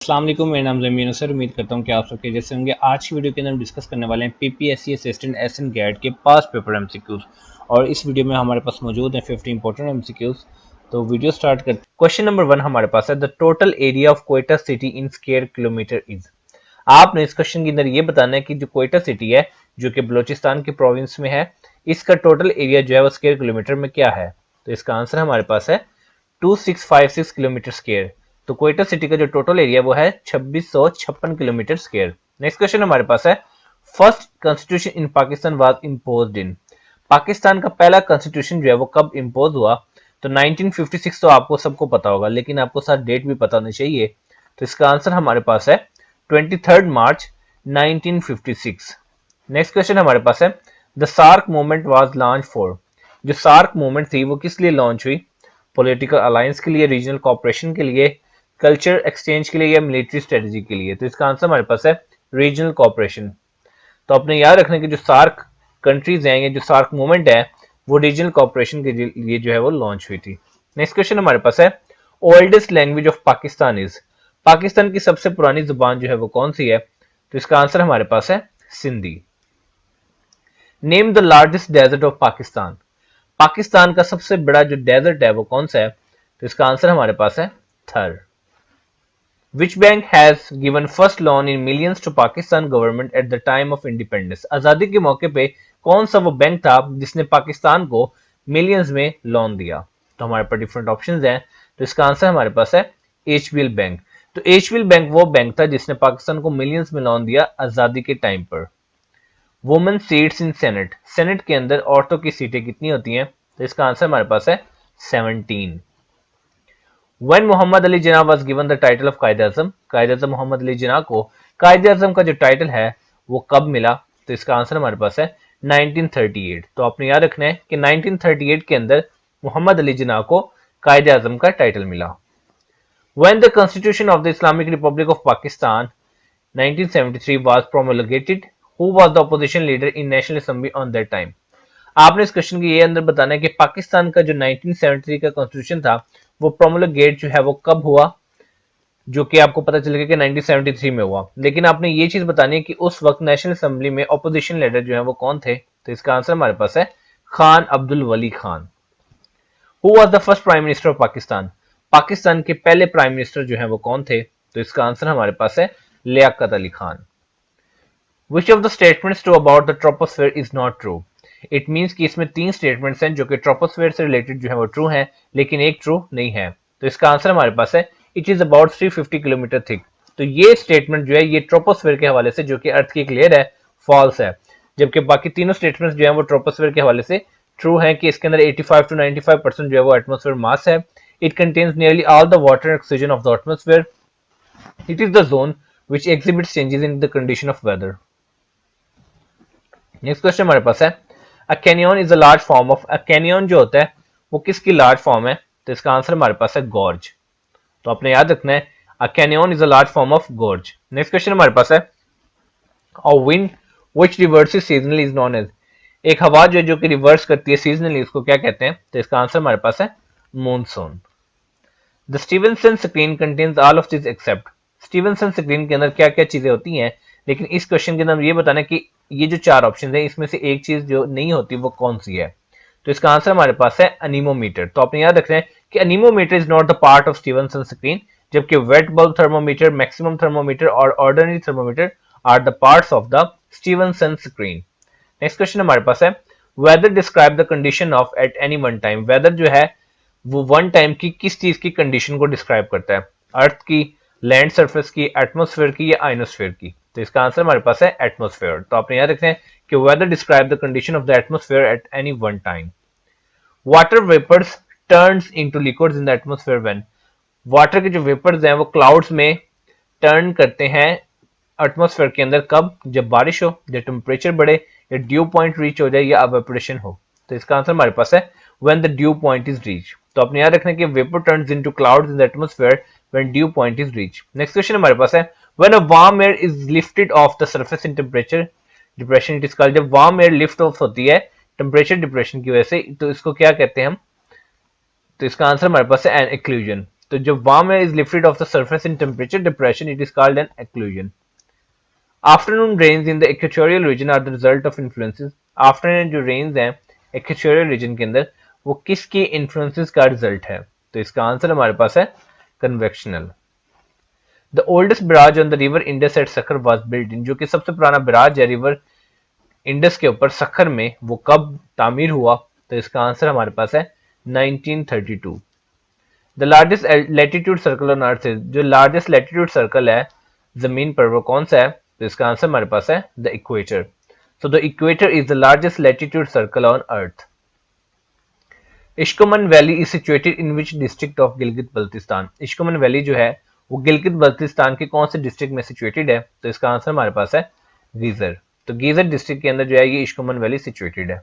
अस्सलाम वालेकुम, मेरा नाम ज़मीन सर। उम्मीद करता हूँ कि आप सबके जैसे होंगे। आज की वीडियो के अंदर हम डिस्कस करने वाले हैं पीपीएससी असिस्टेंट एसएन गैट के पास पेपर एमसीक्यूज। और इस वीडियो में हमारे पास मौजूद हैं 50 इंपॉर्टेंट एमसीक्यूज। तो वीडियो स्टार्ट करते हैं। क्वेश्चन नंबर 1 हमारे पास है, the total area of Quetta city in square kilometre is. आपने इस क्वेश्चन के अंदर ये बताना है कि जो क्वेटा सिटी है जो कि बलोचिस्तान के प्रोविंस में है, इसका टोटल एरिया जो है वो स्क्वायर किलोमीटर में क्या है। तो इसका आंसर हमारे पास है 2656 किलोमीटर स्क्वायर। तो क्वेटा सिटी का जो टोटल एरिया वो है 2656 किलोमीटर स्क्वायर। नेक्स्ट क्वेश्चन हमारे पास है, first constitution in Pakistan was imposed इन। पाकिस्तान का पहला कॉन्स्टिट्यूशन जो है वो कब इम्पोज हुआ। तो 1956 तो आपको सबको पता होगा, लेकिन आपको साथ डेट भी पता होनी चाहिए। तो इसका आंसर हमारे पास है 23 मार्च 1956। नेक्स्ट क्वेश्चन हमारे पास है, the SAARC movement was launch for. जो सार्क मूवमेंट थी वो किस लिए लॉन्च हुई। पॉलिटिकल अलायंस के लिए, रीजनल कॉपरेशन के लिए, कल्चर एक्सचेंज के लिए या मिलिट्री स्ट्रेटजी के लिए। तो इसका आंसर हमारे पास है रीजनल कॉपरेशन। तो अपने याद रखने की जो सार्क कंट्रीज हैं या जो सार्क मूवमेंट है वो रीजनल कॉपरेशन के लिए जो है वो लॉन्च हुई थी। नेक्स्ट क्वेश्चन हमारे पास है, oldest language of Pakistan is. Pakistan की सबसे पुरानी जुबान जो है वो कौन सी है। तो इसका आंसर हमारे पास है Sindhi. Name the largest desert of Pakistan. Pakistan का सबसे बड़ा जो डेजर्ट है वो कौन सा है। तो इसका आंसर हमारे पास है Thar. Which bank has given first loan in millions to Pakistan government at the time of independence. आजादी के मौके पे कौन सा वो बैंक था जिसने पाकिस्तान को मिलियंस में लोन दिया। तो हमारे पास डिफरेंट ऑप्शंस हैं। तो इसका आंसर हमारे पास है एचबीएल बैंक। तो एचबीएल बैंक वो बैंक था जिसने पाकिस्तान को मिलियंस में लोन दिया आजादी के टाइम पर। Women seats in senate. Senate के अंदर औरतों की सीटें कितनी होती हैं। तो इसका आंसर हमारे पास है 17। When Mohammad Ali Jinnah was given the title of कायद आजम। कायद आजम मोहम्मद अली जिन्ना को कायद आजम का जो टाइटल है वो कब मिला। तो इसका आंसर हमारे पास है 1938। तो आपने याद रखना है कि 1938 के अंदर मोहम्मद अली जिन्ना को कायद आजम का टाइटल मिला। When the Constitution of the Islamic Republic of Pakistan 1973 was promulgated, who was the opposition leader in National Assembly on that time? आपने इस क्वेश्चन के ये अंदर बताना है कि पाकिस्तान का जो 1973 का कॉन्स्टिट्यूशन था वो प्रोमुलगेट जो है वो कब हुआ, जो कि आपको पता चलेगा कि 1973 में हुआ। लेकिन आपने ये चीज बतानी है कि उस वक्त नेशनल असेंबली में ऑपोजिशन लीडर जो है वो कौन थे। तो इसका आंसर हमारे पास है Khan Abdul Wali Khan. Who was the first prime minister of Pakistan. Pakistan के पहले प्राइम मिनिस्टर जो है वो कौन थे। तो इसका आंसर हमारे पास है Liaquat Ali Khan. Which of the statements true about the troposphere is not true. It means कि इसमें 3 स्टेटमेंट्स हैं जो कि ट्रोपोस्फेयर से रिलेटेड जो है वो ट्रू हैं, लेकिन एक ट्रू नहीं है। तो इसका आंसर हमारे पास है it is about 350 kilometre thick. तो ये स्टेटमेंट जो है ये ट्रोपोस्फेयर के हवाले से, जो कि अर्थ की क्लियर है, फॉल्स है। जबकि बाकी तीनों स्टेटमेंट्स जो है वो ट्रोपोस्फेयर के हवाले से ट्रू है कि इसके अंदर 85 to 95% जो है वो एटमॉस्फेयर मास है। It contains nearly all the water oxygen of the atmosphere. It is the zone which exhibits changes in the condition of weather. Next question हमारे पास है, a canyon is a large form of. A canyon जो होता है वो किसकी large form है। तो इसका आंसर हमारे पास है गॉर्ज। तो आपने याद रखना है a canyon is a large form of gorge. Next question हमारे पास है, a wind which reverses seasonally is known as. एक हवा जो कि रिवर्स करती है सीजनली, उसको क्या कहते हैं। तो इसका आंसर हमारे पास है monsoon. The Stevenson screen contains all of this except. Stevenson screen के अंदर क्या क्या चीजें होती हैं, लेकिन इस क्वेश्चन के अंदर ये बताना कि ये जो 4 ऑप्शन है इसमें से एक चीज जो नहीं होती वो कौन सी है। तो इसका आंसर हमारे पास है अनीमोमीटर। तो आपने याद रखना है कि anemometer is not the part of Stevenson screen, जबकि wet bulb thermometer, maximum thermometer और ordinary thermometer are the parts of the Stevenson screen. Next question हमारे पास है, weather describe the condition of at any one time. Weather जो है वो one time की किस चीज की कंडीशन को डिस्क्राइब करता है। अर्थ की, लैंड सरफेस की, एटमोस्फेयर की या आइनोस्फेयर की। तो इसका आंसर हमारे पास है एटमोस्फेयर। तो आपने याद रखना है कि weather describe the condition of the atmosphere at any one time. Water vapours turns into liquids in the atmosphere when. Water के जो वेपर्स हैं वो क्लाउड्स में टर्न करते हैं एटमोस्फेयर के अंदर कब, जब बारिश हो, जब टेम्परेचर बढ़े, या ड्यू पॉइंट रीच हो जाए या एवेपोरेशन हो। तो इसका आंसर हमारे पास है when the due point is reach. तो अपने याद रखना कि vapour turns into clouds in the atmosphere when due point is reach. Next question हमारे पास है, when a warm air is lifted off the surface in temperature depression it is called. जब warm air lift off होती है temperature depression की वजह से, तो इसको क्या कहते हैं हम। तो इसका आंसर हमारे पास है एन एक्लूजन। तो जो warm air is lifted off the surface in temperature depression, it is called an occlusion. Afternoon rains in the equatorial region are the result of influences. Afternoon जो रेन्स हैं equatorial region के अंदर, वो किसके influences का result है? तो इसका आंसर हमारे पास है convectional. The oldest barrage on the river Indus at Sukkur was built in, जो कि सबसे पुराना बराज है रिवर इंडस के ऊपर सक्खर में, वो कब तामीर हुआ? तो इसका आंसर हमारे पास है 1932। The largest latitude circle on earth is, जो लार्जेस्ट लैटिट्यूड सर्कल है जमीन पर वो कौन सा है? तो इसका आंसर हमारे पास है the equator. So the equator is the largest latitude circle on earth. Ishkoman valley is situated in which district of Gilgit Baltistan. Ishkoman valley जो है वो गिलगित बल्तिस्तान के कौन से डिस्ट्रिक्ट में सिचुएटेड है? तो इसका आंसर हमारे पास है गीजर। तो गीजर डिस्ट्रिक्ट के अंदर जो है ये इश्कोमन वैली सिचुएटेड है।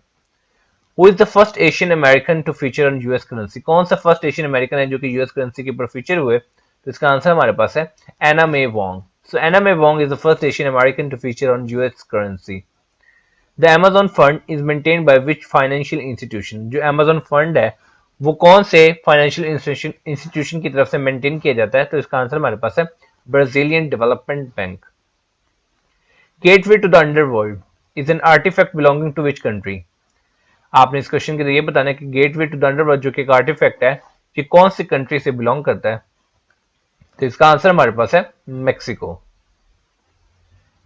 Who is the first Asian American to feature on US currency? कौन सा फर्स्ट एशियन अमेरिकन है जो कि यूएस करेंसी के ऊपर फीचर हुए? तो इसका आंसर हमारे पास है Anna May Wong. So Anna May Wong is the first Asian American to feature on US currency. The Amazon fund is maintained by which financial institution? जो Amazon फंड है वो कौन से फाइनेंशियल इंस्टीट्यूशन की तरफ से मेंटेन किया जाता है? तो इसका आंसर हमारे पास है Brazilian development bank. Gateway to the underworld is an artefact belonging to which country? आपने इस क्वेश्चन के लिए बताना है कि गेटवे टू द अंडरवर्ल्ड जो कि एक आर्टिफैक्ट है कि कौन सी कंट्री से बिलोंग करता है? तो इसका आंसर हमारे पास है Mexico.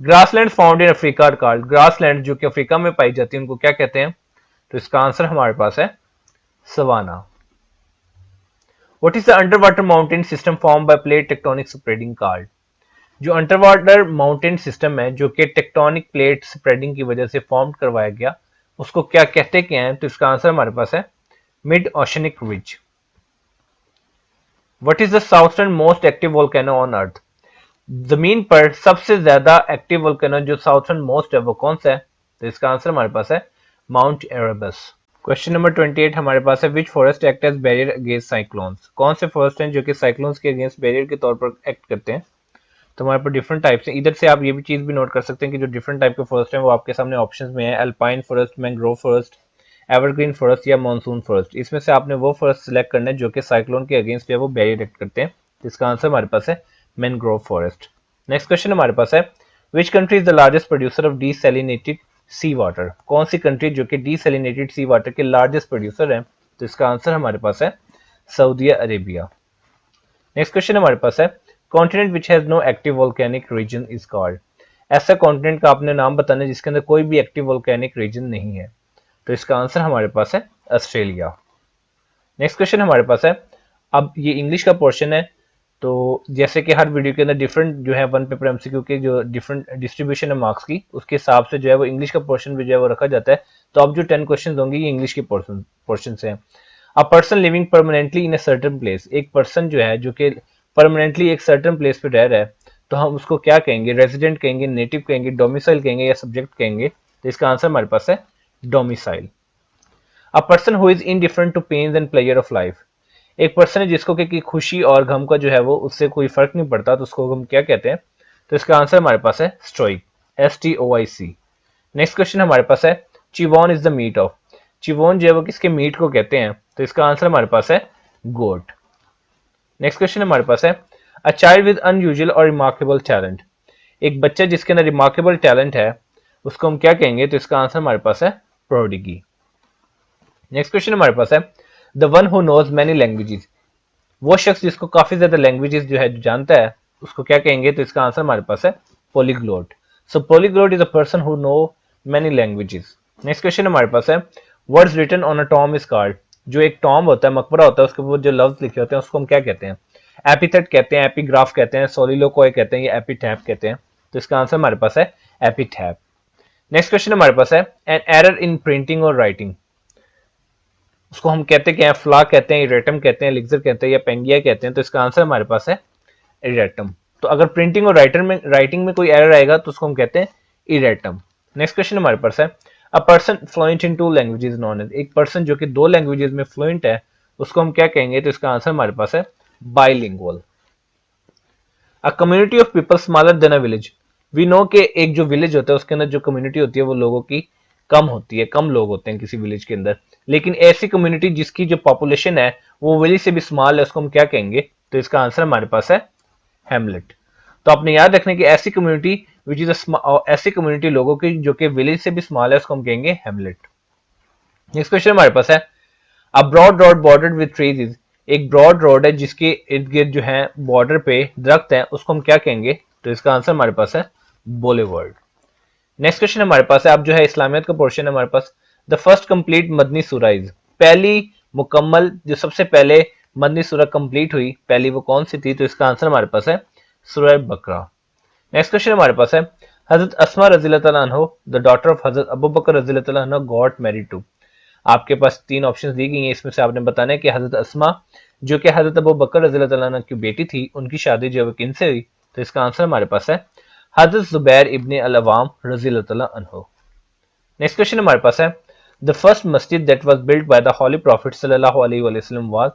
Grassland found in Africa are called, grassland जो कि अफ्रीका में पाई जाती है उनको क्या कहते हैं? तो इसका आंसर हमारे पास है savanna. What is the under water mountain system form by plate tectonic spreading called? जो अंडर वाटर माउंटेन सिस्टम है जो कि टेक्टोनिक प्लेट स्प्रेडिंग की वजह से फॉर्म करवाया गया, उसको क्या कहते हैं? तो इसका आंसर हमारे पास है mid oceanic ridge. What is the southern most active volcano on earth? जमीन पर सबसे ज्यादा एक्टिव वोल्केनो जो साउथर्न मोस्ट है वो कौन सा है? तो इसका आंसर हमारे पास है माउंट एरेबस। क्वेश्चन नंबर 28 हमारे पास है which forest act as barrier against cyclones? कौन से फॉरेस्ट हैं जो कि साइक्लोन्स के अगेंस्ट बैरियर के तौर पर एक्ट करते हैं? तो हमारे पास डिफरेंट टाइप्स हैं। इधर से आप ये भी चीज भी नोट कर सकते हैं कि जो डिफरेंट टाइप के फॉरेस्ट हैं वो आपके सामने ऑप्शंस में है, alpine forest, mangrove forest, evergreen forest या मॉनसून फॉरेस्ट। इसमें से आपने वो फॉरेस्ट सिलेक्ट करना है जो कि साइक्लोन के अगेंस्ट जो है वो बैरियर एक्ट करते हैं। इसका आंसर हमारे पास है मैंग्रोव फॉरेस्ट। नेक्स्ट क्वेश्चन हमारे पास है which country is the largest producer of desalinated sea water? कौन सी कंट्री जो कि डीसैलिनेटेड सी वाटर के लार्जेस्ट प्रोड्यूसर है? तो इसका आंसर हमारे पास है सऊदी अरेबिया। नेक्स्ट क्वेश्चन हमारे पास है continent which has no active volcanic region is called? ऐसा कॉन्टिनेंट का आपने नाम बताना है जिसके अंदर कोई भी एक्टिव वोल्केनिक रीजन नहीं है। तो इसका आंसर हमारे पास है ऑस्ट्रेलिया। नेक्स्ट क्वेश्चन हमारे पास है, अब ये इंग्लिश का पोर्शन है, तो जैसे कि हर वीडियो के अंदर डिफरेंट जो है वन पेपर एमसीक्यू के जो डिफरेंट डिस्ट्रीब्यूशन है मार्क्स की, उसके हिसाब से जो है वो इंग्लिश का पोर्शन भी जो है वो रखा जाता है। तो अब जो 10 क्वेश्चन होंगे ये इंग्लिश के पोर्शन से हैं। A person living permanently in a certain place, एक पर्सन जो है जो कि परमानेंटली एक सर्टेन प्लेस पे रह रहा है, तो हम उसको क्या कहेंगे? रेजिडेंट कहेंगे, नेटिव कहेंगे, डोमिसाइल कहेंगे या सब्जेक्ट कहेंगे? तो इसका आंसर हमारे पास है domicile. A person who is indifferent to pains and pleasure of life, एक पर्सन है जिसको कि खुशी और गम का जो है वो उससे कोई फर्क नहीं पड़ता, तो उसको हम क्या कहते हैं? तो इसका आंसर हमारे पास है स्टोइक, STOIC। नेक्स्ट क्वेश्चन हमारे पास है चिवॉन इज द मीट ऑफ, चिवॉन जो है वो किसके मीट को कहते हैं? तो इसका आंसर हमारे पास है गोट। नेक्स्ट क्वेश्चन हमारे पास है अ चाइल्ड विद अनयूजुअल और रिमार्केबल टैलेंट, एक बच्चा जिसके अंदर रिमार्केबल टैलेंट है उसको हम क्या कहेंगे? तो इसका आंसर हमारे पास है प्रोडिगी। नेक्स्ट क्वेश्चन हमारे पास है the one who knows many languages, वो शख्स जिसको काफी ज्यादा लैंग्वेजेस जो है जो जानता है उसको क्या कहेंगे? तो इसका आंसर हमारे पास है polyglot. So polyglot is a person who know many languages. Next question हमारे पास है words written on a tomb is called, जो एक टॉम होता है, मकबरा होता है, उसके ऊपर जो लफ्ज लिखे होते हैं उसको हम क्या कहते हैं? एपिथेट कहते हैं, एपिग्राफ कहते हैं, सोलिलोक्वाय कहते हैं या एपिटैप कहते हैं? तो इसका आंसर हमारे पास है एपिटैप। नेक्स्ट क्वेश्चन हमारे पास है एन एरर इन प्रिंटिंग और राइटिंग, उसको हम कहते क्या हैं? फ्ला कहते हैं, इरेटम कहते हैं, लिक्सर कहते हैं या पेंगिया कहते हैं? तो इसका आंसर हमारे पास है इरेटम। तो अगर प्रिंटिंग और राइटिंग में कोई एरर आएगा तो उसको हम कहते हैं इरेटम। नेक्स्ट क्वेश्चन हमारे पास है a person fluent in 2 languages known as, एक पर्सन जो कि 2 लैंग्वेजेस में फ्लुएंट है उसको हम क्या कहेंगे? तो इसका आंसर हमारे पास है bilingual. A community of people smaller than a village, we know के एक जो विलेज होता है उसके अंदर जो कम्युनिटी होती है वो लोगों की कम होती है, कम लोग होते हैं किसी विलेज के अंदर, लेकिन ऐसी कम्युनिटी जिसकी जो पॉपुलेशन है वो विलेज से भी स्मॉल है उसको हम क्या कहेंगे? तो इसका आंसर हमारे पास है हैमलेट। तो आपने याद रखना कि ऐसी कम्युनिटी विच इज ऐसी कम्युनिटी लोगों की जो कि विलेज से भी स्मॉल है उसको हम कहेंगे हैमलेट। नेक्स्ट क्वेश्चन हमारे पास है a broad road bordered with trees is, एक ब्रॉड रोड है जिसके इर्द गिर्द जो है बॉर्डर पे दरख्त है, उसको हम क्या कहेंगे? तो इसका आंसर हमारे पास है बोलेवर्ड। नेक्स्ट क्वेश्चन हमारे पास है, अब जो है इस्लामियत का पोर्शन है हमारे पास, द फर्स्ट कंप्लीट मदनी सूरा इज, पहली मुकम्मल जो सबसे पहले मदनी सूरा कंप्लीट हुई पहली वो कौन सी थी? तो इसका आंसर हमारे पास है सूरह बकरा। नेक्स्ट क्वेश्चन हमारे पास है हजरत अस्मा रज़ियल्लाहु तआला अन्हा द डॉटर ऑफ हजरत अबू बकर रज़ियल्लाहु तआला अन्हा गॉट मैरिड टू, आपके पास तीन ऑप्शंस दी गई हैं, इसमें से आपने बताना है कि हजरत अस्मा जो कि हजरत अबू बकर रज़ियल्लाहु तआला अन्हा की बेटी थी उनकी शादी जो है किन से हुई? तो इसका आंसर हमारे पास है हजरत जुबैर इब्ने अल अवाम रज़ियल्लाहु तआला अन्हु। नेक्स्ट क्वेश्चन हमारे पास है द फर्स्ट मस्जिद that was built by the holy prophet सल्लल्लाहु अलैहि वसल्लम वाज,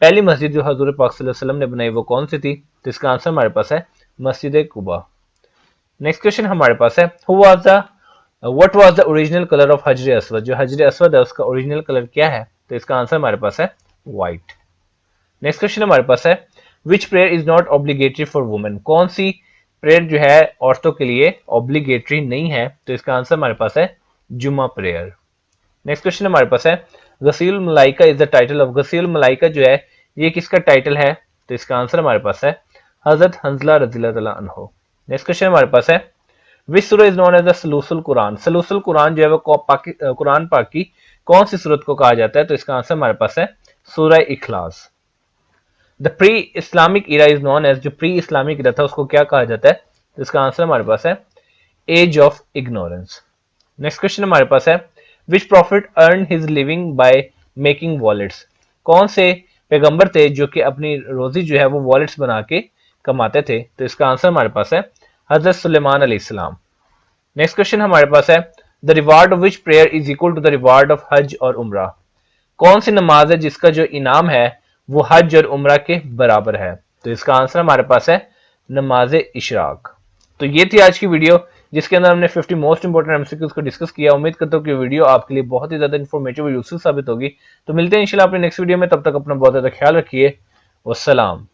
पहली मस्जिद जो हजूर पाक सल्लल्लाहु अलैहि वसल्लम ने बनाई वो कौन सी थी? तो इसका आंसर हमारे पास है मस्जिद कुबा। नेक्स्ट क्वेश्चन हमारे पास है who was the what was the original colour of हजर अस्वद, जो हजर अस्वद है उसका ओरिजिनल कलर क्या है? तो इसका आंसर हमारे पास है व्हाइट। नेक्स्ट क्वेश्चन हमारे पास है which prayer is not obligatory for women, कौन सी प्रेयर जो है औरतों के लिए ऑब्लिगेटरी नहीं है? तो इसका आंसर हमारे पास है जुमा प्रेयर। नेक्स्ट क्वेश्चन हमारे पास है गसील मलाइका इज द टाइटल ऑफ, गसील मलाइका जो है ये किसका टाइटल है? तो इसका आंसर हमारे पास है हजरत हंजला रज़ियल्लाहु तआला अन्हु। नेक्स्ट क्वेश्चन हमारे पास है विच सूरह इज नोन एज द सलूसुल कुरान, सलूसुल कुरान जो है वो कुरान पाक की कौन सी सूरत को कहा जाता है? तो इसका आंसर हमारे पास है सूरह इखलास। The pre Islamic era is known as, जो प्री इस्लामिक इरा था उसको क्या कहा जाता है? तो इसका आंसर हमारे पास है age of ignorance. Next question हमारे पास है which prophet earn his living by making wallets, कौन से पैगंबर थे जो कि अपनी रोजी जो है वो वॉलेट्स बना के कमाते थे? तो इसका आंसर हमारे पास है हजरत सुलेमान अलैहिस्सलाम। नेक्स्ट क्वेश्चन हमारे पास है the reward of which prayer is equal to the reward of हज और उमरा, कौन सी नमाज है जिसका जो इनाम है वो हज और उमरा के बराबर है? तो इसका आंसर हमारे पास है नमाज इशराक। तो ये थी आज की वीडियो जिसके अंदर हमने 50 मोस्ट इंपोर्टेंट एमसीक्यूज को डिस्कस किया। उम्मीद करता हूँ कि वीडियो आपके लिए बहुत ही ज्यादा इन्फॉर्मेटिव और यूजफुल साबित होगी। तो मिलते हैं इंशाल्लाह अपने नेक्स्ट वीडियो में, तब तक अपना बहुत ज्यादा ख्याल रखिए। वस्सलाम।